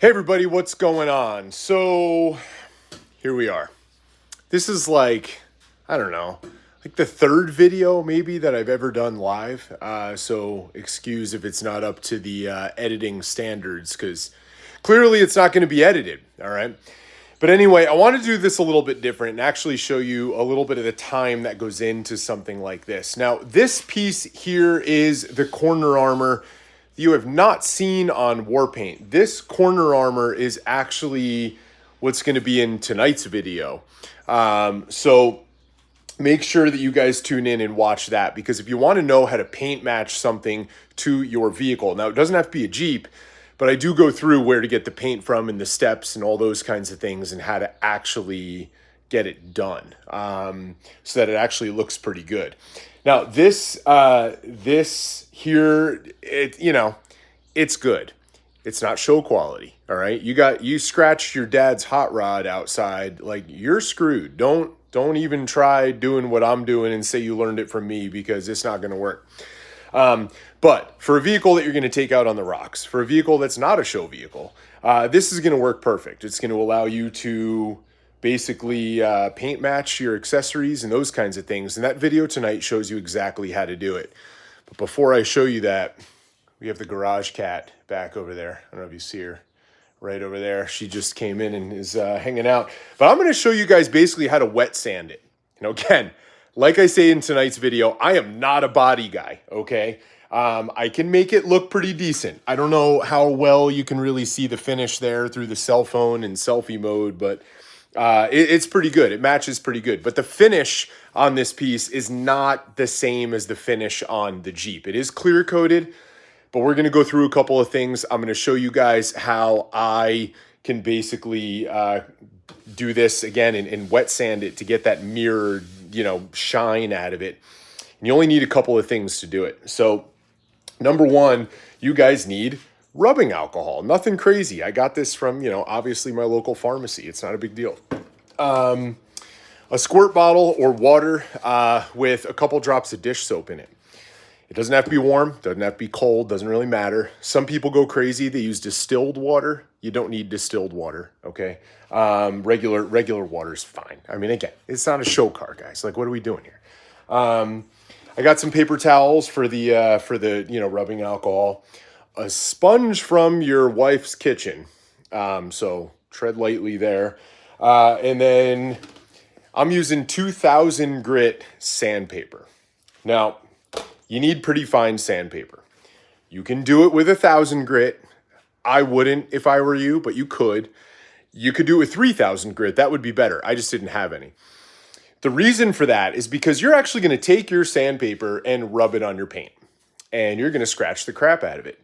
Hey everybody, what's going on? So here we are. This is like, I don't know, like the third video maybe that I've ever done live. So excuse if it's not up to the editing standards because clearly it's not going to be edited. All right. But anyway, I want to do this a little bit different and actually show you a little bit of the time that goes into something like this. Now, this piece here is the corner armor you have not seen on Warpaint. This corner armor is actually what's going to be in tonight's video. So make sure that you guys tune in and watch that, because if you want to know how to paint match something to your vehicle, now it doesn't have to be a Jeep, but I do go through where to get the paint from and the steps and all those kinds of things and how to actually get it done so that it actually looks pretty good. Now this here, it's good. It's not show quality. All right. You scratched your dad's hot rod outside, like you're screwed. Don't even try doing what I'm doing and say you learned it from me, because it's not going to work. But for a vehicle that you're going to take out on the rocks, for a vehicle that's not a show vehicle, this is going to work perfect. It's going to allow you to basically paint match your accessories and those kinds of things. And that video tonight shows you exactly how to do it. But before I show you that, we have the garage cat back over there. I don't know if you see her right over there. She just came in and is hanging out. But I'm going to show you guys basically how to wet sand it. Again, like I say in tonight's video, I am not a body guy, okay? I can make it look pretty decent. I don't know how well you can really see the finish there through the cell phone and selfie mode, but it's pretty good. It matches pretty good. But the finish on this piece is not the same as the finish on the Jeep. It is clear coated, but we're going to go through a couple of things. I'm going to show you guys how I can basically do this again and wet sand it to get that mirrored, shine out of it. And you only need a couple of things to do it. So number one, you guys need rubbing alcohol. Nothing crazy. I got this from, obviously my local pharmacy. It's not a big deal. A squirt bottle or water with a couple drops of dish soap in it. It doesn't have to be warm, doesn't have to be cold, doesn't really matter. Some people go crazy. They use distilled water. You don't need distilled water, okay? Regular water is fine. I mean, again, it's not a show car, guys. Like, what are we doing here? I got some paper towels for the rubbing alcohol. A sponge from your wife's kitchen. So tread lightly there. And then I'm using 2000 grit sandpaper. Now, you need pretty fine sandpaper. You can do it with 1000 grit. I wouldn't if I were you, but you could. You could do it with 3000 grit. That would be better. I just didn't have any. The reason for that is because you're actually going to take your sandpaper and rub it on your paint, and you're going to scratch the crap out of it.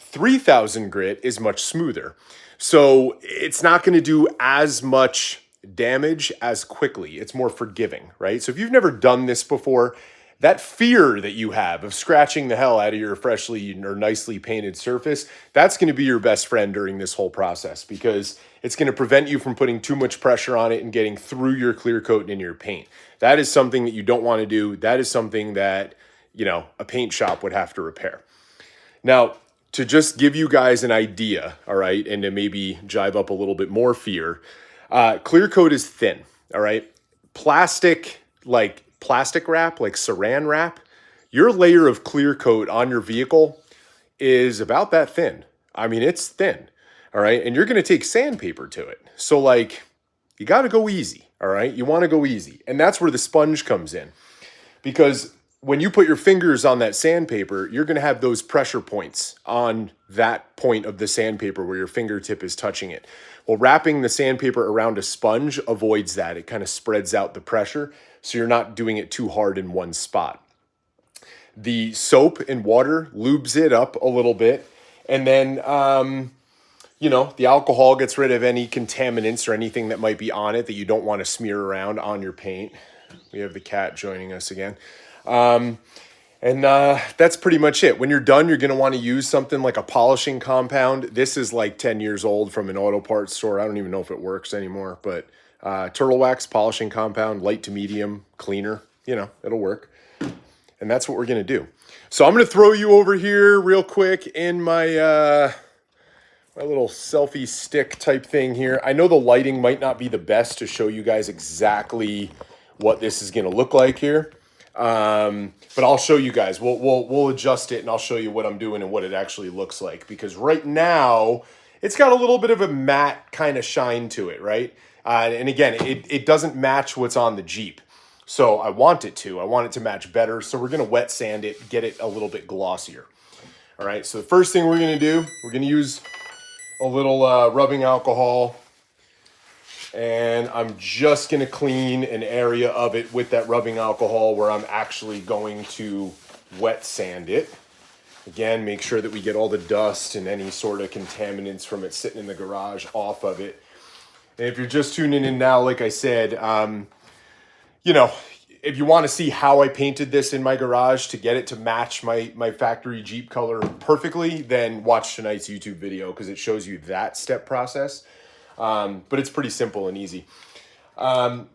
3000 grit is much smoother. So it's not going to do as much damage as quickly. It's more forgiving, right? So if you've never done this before, that fear that you have of scratching the hell out of your freshly or nicely painted surface, that's going to be your best friend during this whole process, because it's going to prevent you from putting too much pressure on it and getting through your clear coat and into your paint. That is something that you don't want to do. That is something that, a paint shop would have to repair. Now, to just give you guys an idea, all right, and to maybe jive up a little bit more fear, clear coat is thin, all right? Plastic wrap, like saran wrap, your layer of clear coat on your vehicle is about that thin. I mean, it's thin, all right? And you're going to take sandpaper to it. So, you got to go easy, all right? You want to go easy. And that's where the sponge comes in, because when you put your fingers on that sandpaper, you're going to have those pressure points on that point of the sandpaper where your fingertip is touching it. Well, wrapping the sandpaper around a sponge avoids that. It kind of spreads out the pressure, so you're not doing it too hard in one spot. The soap and water lubes it up a little bit, and then, the alcohol gets rid of any contaminants or anything that might be on it that you don't want to smear around on your paint. We have the cat joining us again. That's pretty much it. When you're done, you're going to want to use something like a polishing compound. This is like 10 years old from an auto parts store. I don't even know if it works anymore, but turtle wax polishing compound, light to medium, cleaner, it'll work. And that's what we're going to do. So I'm going to throw you over here real quick in my my little selfie stick type thing here. I know the lighting might not be the best to show you guys exactly what this is going to look like here. But I'll show you guys. We'll adjust it and I'll show you what I'm doing and what it actually looks like. Because right now, it's got a little bit of a matte kind of shine to it, right? And again, it doesn't match what's on the Jeep. So I want it to. I want it to match better. So we're going to wet sand it, get it a little bit glossier. All right, so the first thing we're going to do, we're going to use a little rubbing alcohol. And I'm just going to clean an area of it with that rubbing alcohol where I'm actually going to wet sand it. Again, make sure that we get all the dust and any sort of contaminants from it sitting in the garage off of it. And if you're just tuning in now, like I said, you know, if you want to see how I painted this in my garage to get it to match my factory Jeep color perfectly, then watch tonight's YouTube video because it shows you that step process. But it's pretty simple and easy. At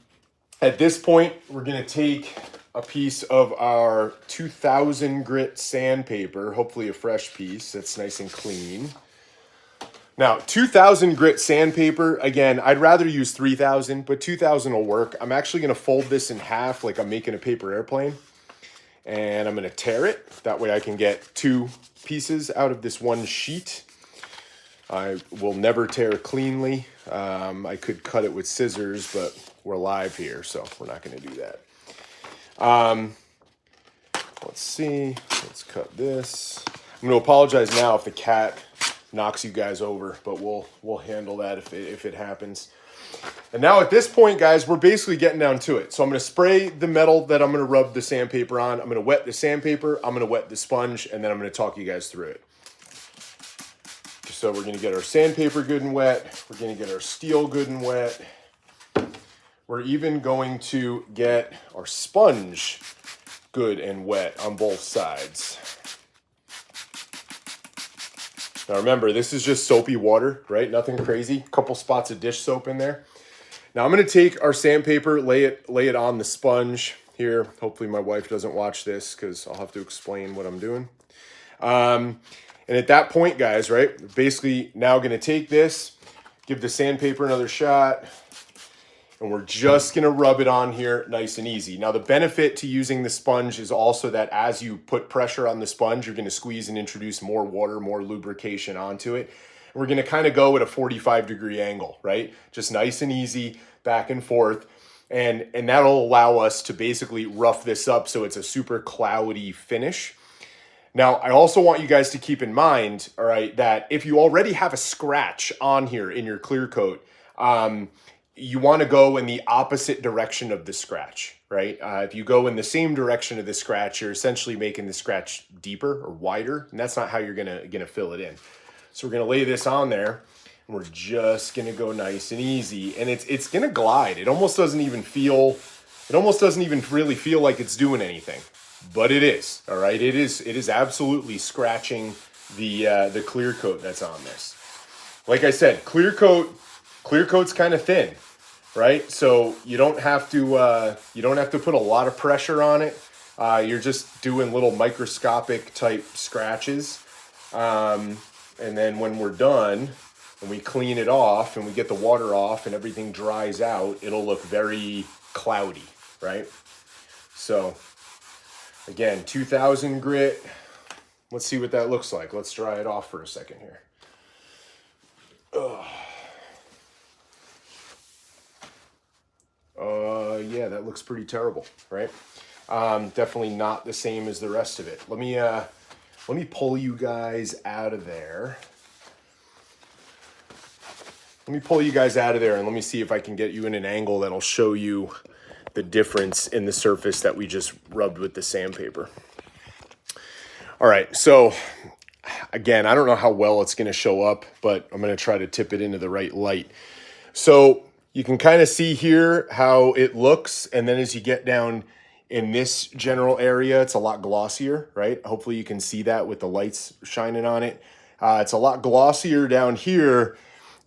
this point, we're going to take a piece of our 2000 grit sandpaper, hopefully a fresh piece that's nice and clean. Now, 2000 grit sandpaper, again, I'd rather use 3000, but 2000 will work. I'm actually going to fold this in half like I'm making a paper airplane. And I'm going to tear it. That way I can get 2 pieces out of this one sheet. I will never tear cleanly. I could cut it with scissors, but we're live here, so we're not going to do that. Let's see. Let's cut this. I'm going to apologize now if the cat knocks you guys over, but we'll handle that if it happens. And now at this point, guys, we're basically getting down to it. So I'm going to spray the metal that I'm going to rub the sandpaper on. I'm going to wet the sandpaper. I'm going to wet the sponge, and then I'm going to talk you guys through it. So we're going to get our sandpaper good and wet. We're going to get our steel good and wet. We're even going to get our sponge good and wet on both sides. Now remember, this is just soapy water, right? Nothing crazy. A couple spots of dish soap in there. Now I'm going to take our sandpaper, lay it on the sponge here. Hopefully my wife doesn't watch this because I'll have to explain what I'm doing. And at that point, guys, right, basically now going to take this, give the sandpaper another shot, and we're just going to rub it on here nice and easy. Now, the benefit to using the sponge is also that as you put pressure on the sponge, you're going to squeeze and introduce more water, more lubrication onto it. And we're going to kind of go at a 45-degree angle, right? Just nice and easy, back and forth. And that'll allow us to basically rough this up so it's a super cloudy finish. Now, I also want you guys to keep in mind, all right, that if you already have a scratch on here in your clear coat, you want to go in the opposite direction of the scratch, right? If you go in the same direction of the scratch, you're essentially making the scratch deeper or wider, and that's not how you're gonna fill it in. So we're gonna lay this on there, and we're just gonna go nice and easy, and it's gonna glide. It almost doesn't even really feel like it's doing anything. But it is, all right? It is absolutely scratching the clear coat that's on this. Like I said, clear coat's kind of thin, right? So you don't have to put a lot of pressure on it. You're just doing little microscopic type scratches. And then when we're done and we clean it off and we get the water off and everything dries out, it'll look very cloudy, right? So again, 2000 grit. Let's see what that looks like. Let's dry it off for a second here. Yeah, that looks pretty terrible, right? Definitely not the same as the rest of it. Let me pull you guys out of there. Let me pull you guys out of there and let me see if I can get you in an angle that'll show you the difference in the surface that we just rubbed with the sandpaper. All right, so again, I don't know how well it's going to show up, but I'm going to try to tip it into the right light. So you can kind of see here how it looks, and then as you get down in this general area, it's a lot glossier, right? Hopefully you can see that with the lights shining on it. It's a lot glossier down here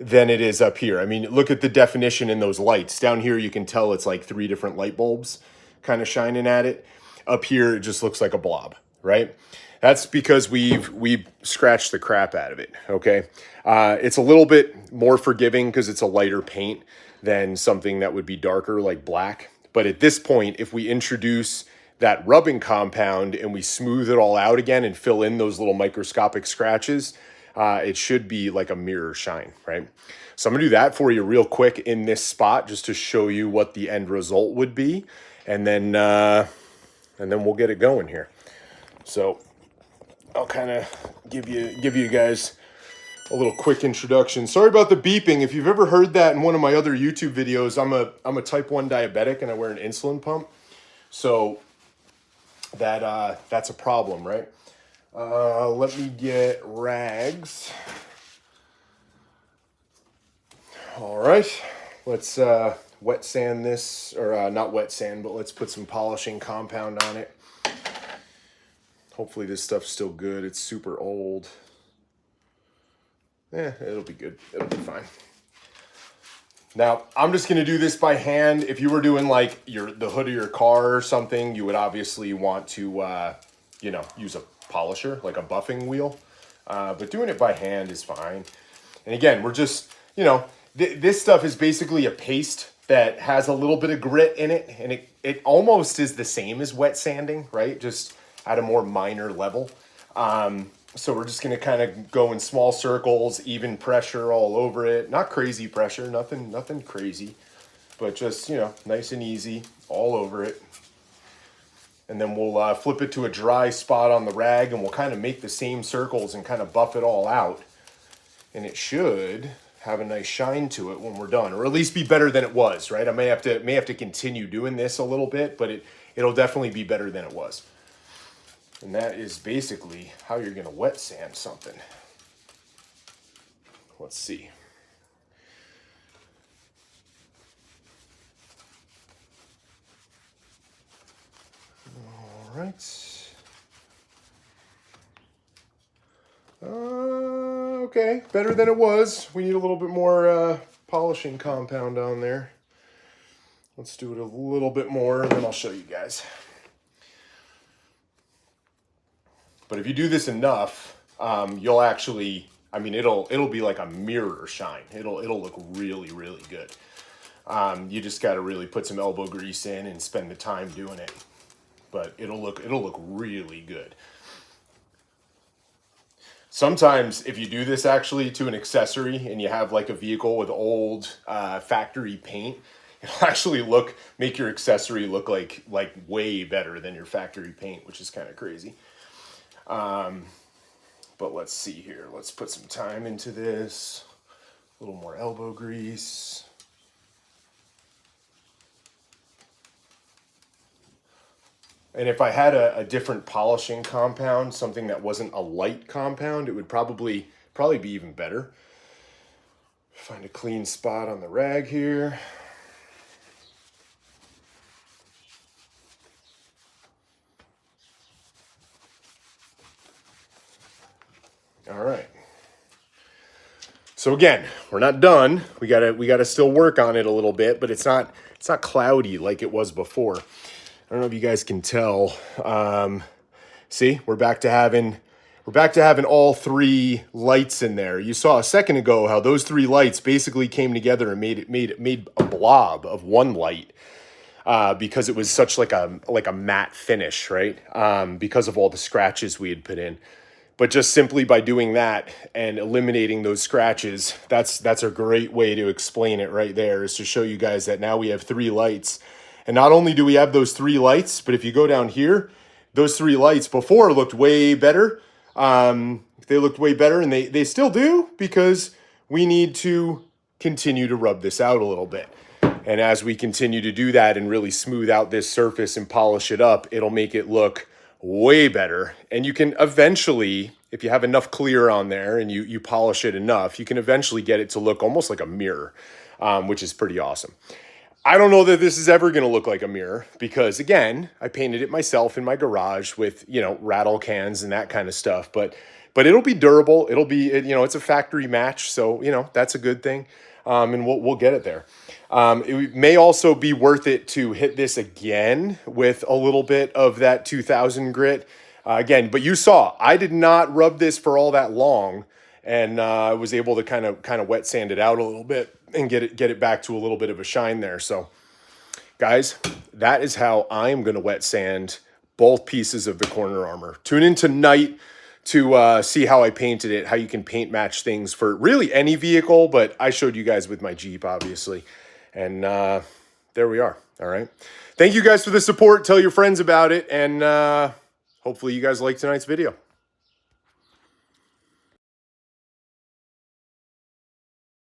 than it is up here. I mean, look at the definition in those lights. Down here, you can tell it's like 3 different light bulbs kind of shining at it. Up here, it just looks like a blob, right? That's because we've scratched the crap out of it. Okay, it's a little bit more forgiving because it's a lighter paint than something that would be darker like black. But at this point, if we introduce that rubbing compound and we smooth it all out again and fill in those little microscopic scratches, it should be like a mirror shine, right? So I'm gonna do that for you real quick in this spot just to show you what the end result would be, and then we'll get it going here. So I'll kind of give you guys a little quick introduction. Sorry about the beeping. If you've ever heard that in one of my other YouTube videos, I'm a type 1 diabetic and I wear an insulin pump. So that's a problem, right? Let me get rags. All right, let's wet sand this, or not wet sand, but let's put some polishing compound on it. Hopefully this stuff's still good. It's super old. It'll be good. It'll be fine. Now, I'm just going to do this by hand. If you were doing like the hood of your car or something, you would obviously want to, use a polisher, like a buffing wheel. But doing it by hand is fine. And again, we're just, this stuff is basically a paste that has a little bit of grit in it. And it almost is the same as wet sanding, right? Just at a more minor level. So we're just going to kind of go in small circles, even pressure all over it. Not crazy pressure, nothing crazy, but just, nice and easy all over it. And then we'll flip it to a dry spot on the rag and we'll kind of make the same circles and kind of buff it all out. And it should have a nice shine to it when we're done, or at least be better than it was, right? I may have to continue doing this a little bit, but it'll definitely be better than it was. And that is basically how you're going to wet sand something. Let's see. All right. Okay, better than it was. We need a little bit more polishing compound on there. Let's do it a little bit more, and then I'll show you guys. But if you do this enough, you'll actually, it'll be like a mirror shine. It'll look really, really good. You just got to really put some elbow grease in and spend the time doing it. But it'll look really good. Sometimes if you do this actually to an accessory and you have like a vehicle with old factory paint, it'll actually make your accessory look like way better than your factory paint, which is kind of crazy. But let's see here. Let's put some time into this. A little more elbow grease. And if I had a different polishing compound, something that wasn't a light compound, it would probably be even better. Find a clean spot on the rag here. All right. So again, we're not done. We gotta still work on it a little bit, but it's not cloudy like it was before. I don't know if you guys can tell. See, we're back to having all three lights in there. You saw a second ago how those three lights basically came together and made a blob of one light. Because it was such like a matte finish, right? Because of all the scratches we had put in. But just simply by doing that and eliminating those scratches, that's a great way to explain it right there, is to show you guys that now we have three lights. And not only do we have those three lights, but if you go down here, those three lights before looked way better. They looked way better, and they still do, because we need to continue to rub this out a little bit. And as we continue to do that and really smooth out this surface and polish it up, it'll make it look way better. And you can eventually, if you have enough clear on there and you polish it enough, you can eventually get it to look almost like a mirror, which is pretty awesome. I don't know that this is ever going to look like a mirror because, again, I painted it myself in my garage with, rattle cans and that kind of stuff. But it'll be durable. It'll be, it's a factory match. So, that's a good thing. And we'll get it there. It may also be worth it to hit this again with a little bit of that 2000 grit, Again, but you saw, I did not rub this for all that long, and I was able to kind of wet sand it out a little bit and get it back to a little bit of a shine there. So guys, that is how I'm going to wet sand both pieces of the corner armor. Tune in tonight to see how I painted it, how you can paint match things for really any vehicle, but I showed you guys with my Jeep, obviously. And there we are. All right. Thank you guys for the support. Tell your friends about it, and hopefully you guys like tonight's video.